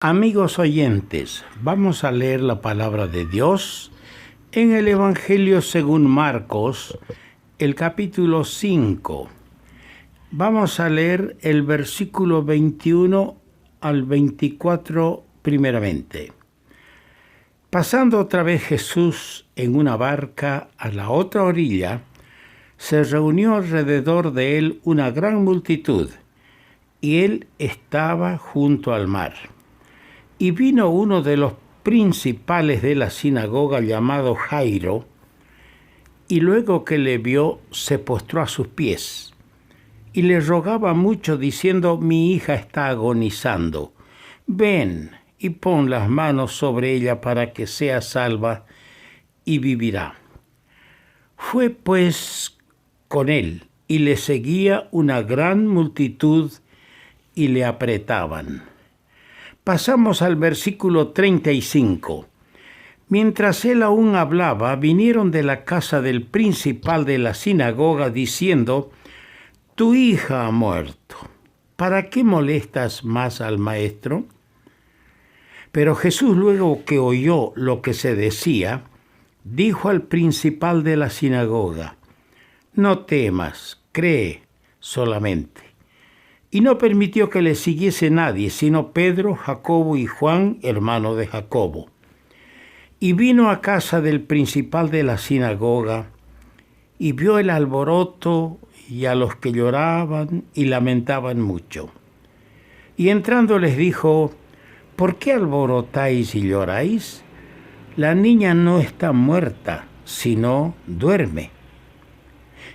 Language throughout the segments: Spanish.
Amigos oyentes, vamos a leer la palabra de Dios en el Evangelio según Marcos, el capítulo 5. Vamos a leer el versículo 21 al 24 primeramente. Pasando otra vez Jesús en una barca a la otra orilla, se reunió alrededor de él una gran multitud, y él estaba junto al mar. Y vino uno de los principales de la sinagoga llamado Jairo, y luego que le vio, se postró a sus pies, y le rogaba mucho, diciendo: mi hija está agonizando. Ven y pon las manos sobre ella para que sea salva y vivirá. Fue pues con él, y le seguía una gran multitud, y le apretaban. Pasamos al versículo 35. Mientras él aún hablaba, vinieron de la casa del principal de la sinagoga diciendo: tu hija ha muerto. ¿Para qué molestas más al maestro? Pero Jesús, luego que oyó lo que se decía, dijo al principal de la sinagoga: no temas, cree solamente. Y no permitió que le siguiese nadie, sino Pedro, Jacobo y Juan, hermano de Jacobo. Y vino a casa del principal de la sinagoga, y vio el alboroto y a los que lloraban y lamentaban mucho. Y entrando les dijo: ¿por qué alborotáis y lloráis? La niña no está muerta, sino duerme.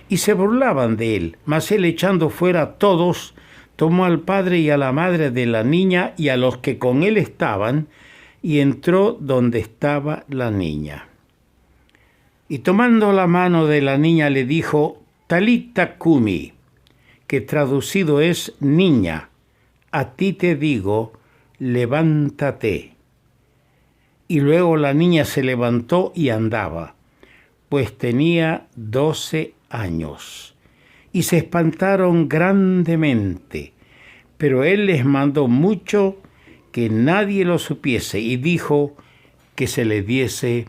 Y se burlaban de él, mas él, echando fuera a todos, tomó al padre y a la madre de la niña y a los que con él estaban, y entró donde estaba la niña. Y tomando la mano de la niña le dijo: Talita cumi, que traducido es: niña, a ti te digo, levántate. Y luego la niña se levantó y andaba, pues tenía 12 años. Y se espantaron grandemente, pero él les mandó mucho que nadie lo supiese, y dijo que se le diese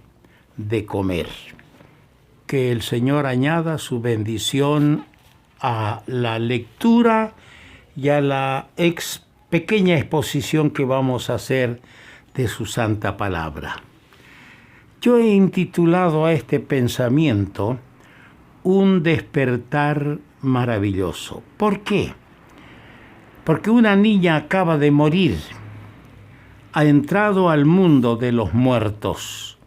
de comer. Que el Señor añada su bendición a la lectura y a la pequeña exposición que vamos a hacer de su santa palabra. Yo he intitulado a este pensamiento un despertar maravilloso. ¿Por qué? Porque una niña acaba de morir, ha entrado al mundo de los muertos.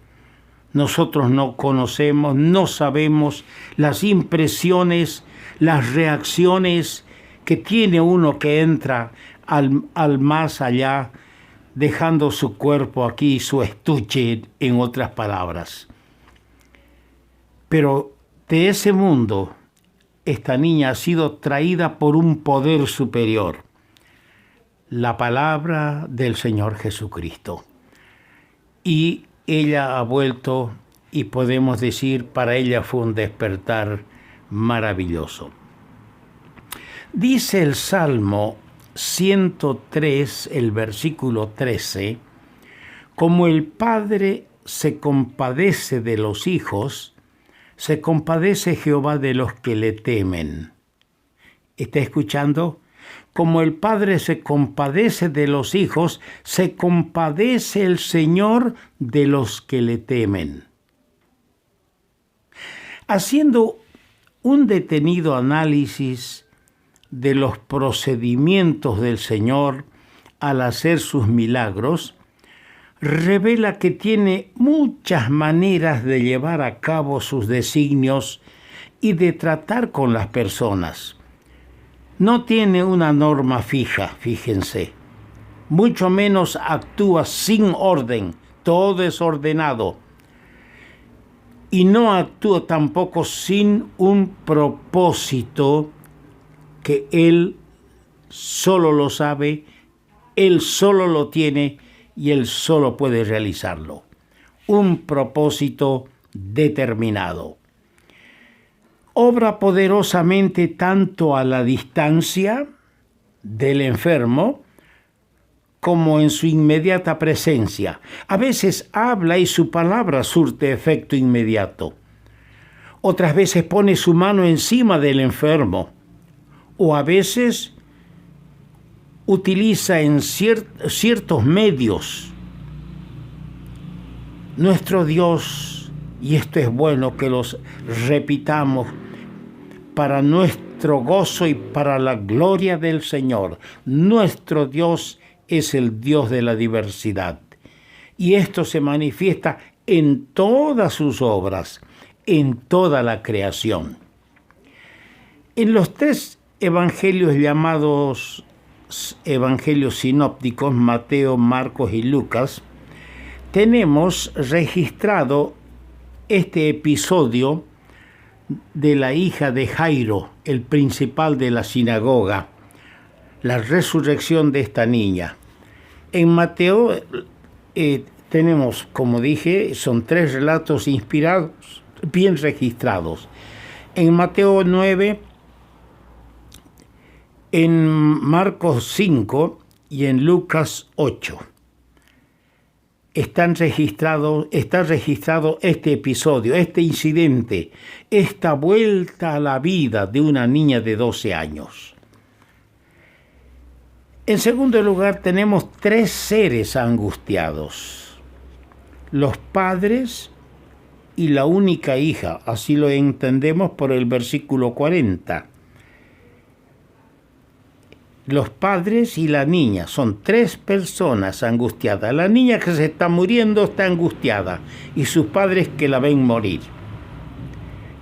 Nosotros no conocemos, no sabemos las impresiones, las reacciones que tiene uno que entra al más allá, dejando su cuerpo aquí, su estuche, en otras palabras. Pero de ese mundo, esta niña ha sido traída por un poder superior, la palabra del Señor Jesucristo. Y ella ha vuelto, y podemos decir, para ella fue un despertar maravilloso. Dice el Salmo 103, el versículo 13, como el Padre se compadece de los hijos, se compadece Jehová de los que le temen. ¿Está escuchando? Como el Padre se compadece de los hijos, se compadece el Señor de los que le temen. Haciendo un detenido análisis de los procedimientos del Señor al hacer sus milagros, revela que tiene muchas maneras de llevar a cabo sus designios y de tratar con las personas. No tiene una norma fija, fíjense. Mucho menos actúa sin orden, todo es ordenado. Y no actúa tampoco sin un propósito que Él solo lo sabe, Él solo lo tiene y Él solo puede realizarlo. Un propósito determinado. Obra poderosamente tanto a la distancia del enfermo como en su inmediata presencia. A veces habla y su palabra surte efecto inmediato. Otras veces pone su mano encima del enfermo. O a veces utiliza en ciertos medios. Nuestro Dios, y esto es bueno que los repitamos para nuestro gozo y para la gloria del Señor, nuestro Dios es el Dios de la diversidad. Y esto se manifiesta en todas sus obras, en toda la creación. En los tres evangelios llamados evangelios sinópticos, Mateo, Marcos y Lucas, tenemos registrado este episodio de la hija de Jairo, el principal de la sinagoga, la resurrección de esta niña. En Mateo tenemos, como dije, son tres relatos inspirados, bien registrados. En Mateo 9, en Marcos 5 y en Lucas 8 está registrado este episodio, este incidente, esta vuelta a la vida de una niña de 12 años. En segundo lugar, tenemos tres seres angustiados: los padres y la única hija, así lo entendemos por el versículo 40. Los padres y la niña son tres personas angustiadas. La niña que se está muriendo está angustiada y sus padres que la ven morir.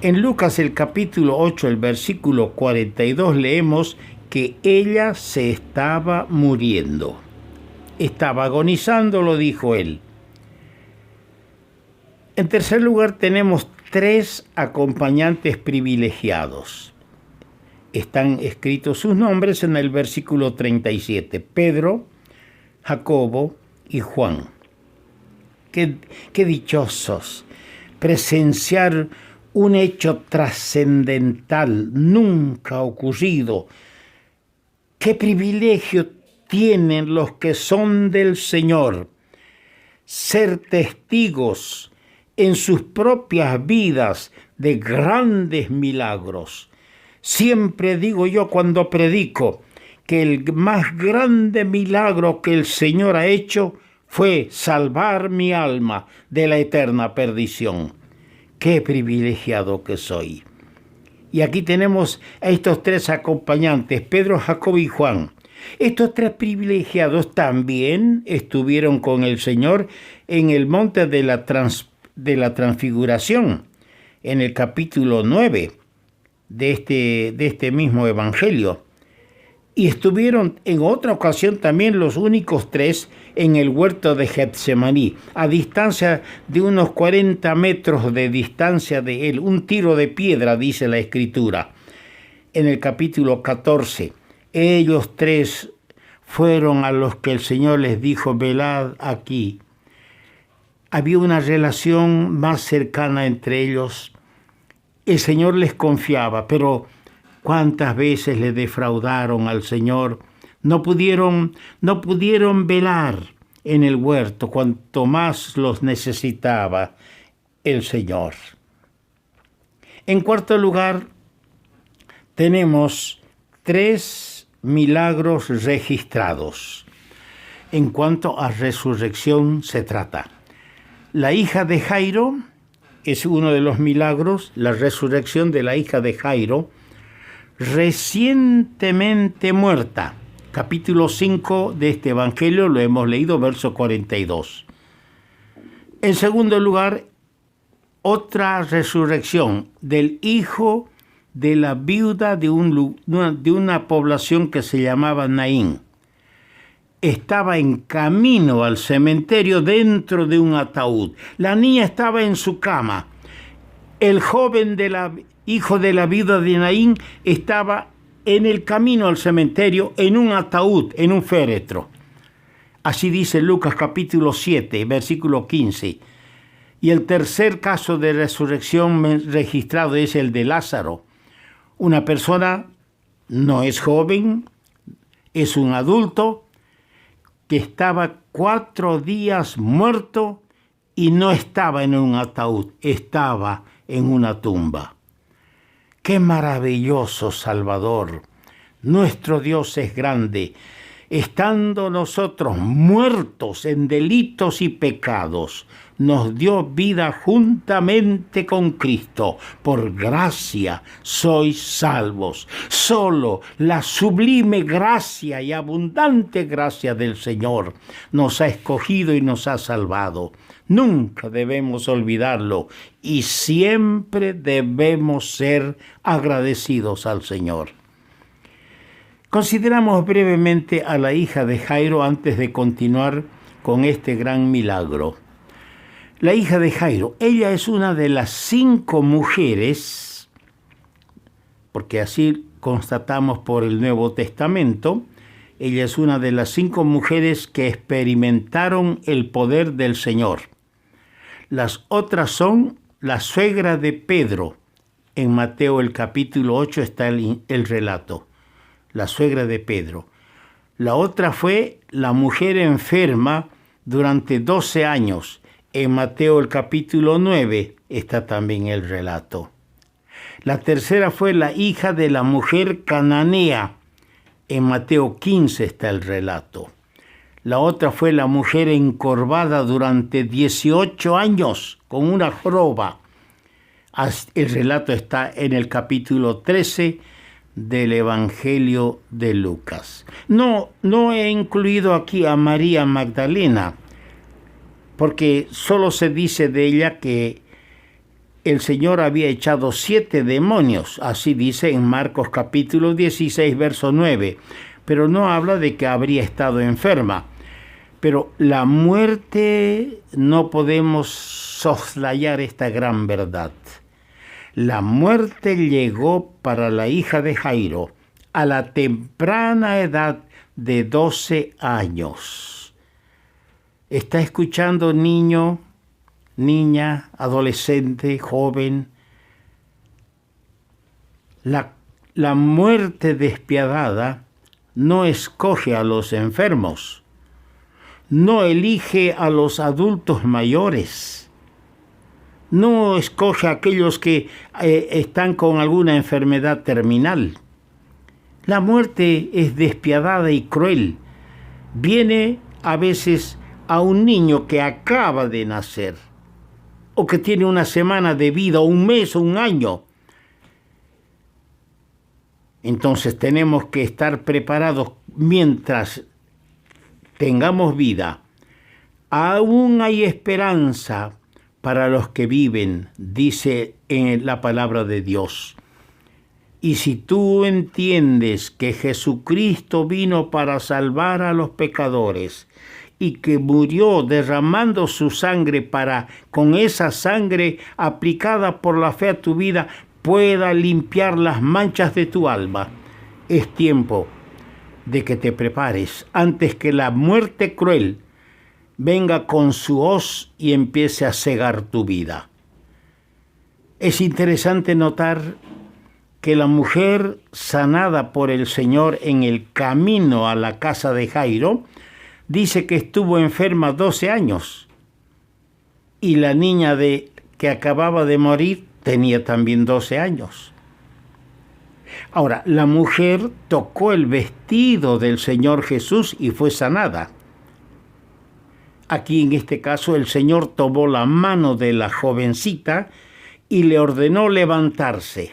En Lucas el capítulo 8, el versículo 42 leemos que ella se estaba muriendo. Estaba agonizando, lo dijo él. En tercer lugar tenemos tres acompañantes privilegiados. Están escritos sus nombres en el versículo 37, Pedro, Jacobo y Juan. Qué dichosos presenciar un hecho trascendental, nunca ocurrido. Qué privilegio tienen los que son del Señor, ser testigos en sus propias vidas de grandes milagros. Siempre digo yo cuando predico que el más grande milagro que el Señor ha hecho fue salvar mi alma de la eterna perdición. ¡Qué privilegiado que soy! Y aquí tenemos a estos tres acompañantes, Pedro, Jacobo y Juan. Estos tres privilegiados también estuvieron con el Señor en el monte de la Transfiguración, en el capítulo 9. De este mismo evangelio. Y estuvieron en otra ocasión también los únicos tres en el huerto de Getsemaní, a distancia de unos 40 metros de distancia de él, un tiro de piedra, dice la Escritura. En el capítulo 14, ellos tres fueron a los que el Señor les dijo: velad aquí. Había una relación más cercana entre ellos. El Señor les confiaba, pero ¿cuántas veces le defraudaron al Señor? No pudieron velar en el huerto cuanto más los necesitaba el Señor. En cuarto lugar, tenemos tres milagros registrados. En cuanto a resurrección se trata. La hija de Jairo es uno de los milagros, la resurrección de la hija de Jairo, recientemente muerta. Capítulo 5 de este evangelio lo hemos leído, verso 42. En segundo lugar, otra resurrección del hijo de la viuda de una población que se llamaba Naín. Estaba en camino al cementerio dentro de un ataúd. La niña estaba en su cama. El joven hijo de la viuda de Naín estaba en el camino al cementerio en un ataúd, en un féretro. Así dice Lucas capítulo 7, versículo 15. Y el tercer caso de resurrección registrado es el de Lázaro. Una persona no es joven, es un adulto, que estaba 4 días muerto y no estaba en un ataúd, estaba en una tumba. ¡Qué maravilloso Salvador! Nuestro Dios es grande. Estando nosotros muertos en delitos y pecados, nos dio vida juntamente con Cristo. Por gracia sois salvos. Solo la sublime gracia y abundante gracia del Señor nos ha escogido y nos ha salvado. Nunca debemos olvidarlo y siempre debemos ser agradecidos al Señor. Consideramos brevemente a la hija de Jairo antes de continuar con este gran milagro. La hija de Jairo, ella es una de las 5 mujeres, porque así constatamos por el Nuevo Testamento, ella es una de las 5 mujeres que experimentaron el poder del Señor. Las otras son la suegra de Pedro. En Mateo el capítulo 8 está el relato. La suegra de Pedro. La otra fue la mujer enferma durante 12 años. En Mateo el capítulo 9 está también el relato. La tercera fue la hija de la mujer cananea. En Mateo 15 está el relato. La otra fue la mujer encorvada durante 18 años con una joroba. El relato está en el capítulo 13 del Evangelio de Lucas. No he incluido aquí a María Magdalena, porque solo se dice de ella que el Señor había echado 7 demonios, así dice en Marcos capítulo 16, verso 9, pero no habla de que habría estado enferma. Pero la muerte, no podemos soslayar esta gran verdad. La muerte llegó para la hija de Jairo a la temprana edad de 12 años. ¿Está escuchando, niño, niña, adolescente, joven? La muerte despiadada no escoge a los enfermos, no elige a los adultos mayores. No escoge a aquellos que están con alguna enfermedad terminal. La muerte es despiadada y cruel. Viene a veces a un niño que acaba de nacer o que tiene una semana de vida, un mes o un año. Entonces tenemos que estar preparados mientras tengamos vida. Aún hay esperanza para los que viven, dice en la palabra de Dios. Y si tú entiendes que Jesucristo vino para salvar a los pecadores y que murió derramando su sangre para, con esa sangre aplicada por la fe a tu vida, pueda limpiar las manchas de tu alma, es tiempo de que te prepares antes que la muerte cruel venga con su hoz y empiece a cegar tu vida. Es interesante notar que la mujer sanada por el Señor en el camino a la casa de Jairo dice que estuvo enferma 12 años y la niña que acababa de morir tenía también 12 años. Ahora, la mujer tocó el vestido del Señor Jesús y fue sanada. Aquí en este caso el Señor tomó la mano de la jovencita y le ordenó levantarse.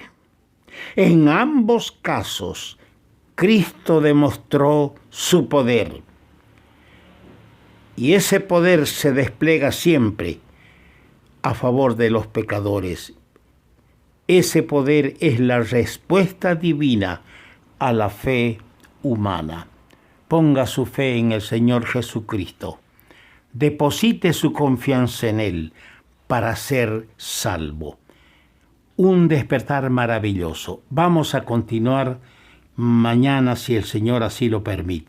En ambos casos, Cristo demostró su poder. Y ese poder se despliega siempre a favor de los pecadores. Ese poder es la respuesta divina a la fe humana. Ponga su fe en el Señor Jesucristo. Deposite su confianza en Él para ser salvo. Un despertar maravilloso. Vamos a continuar mañana si el Señor así lo permite.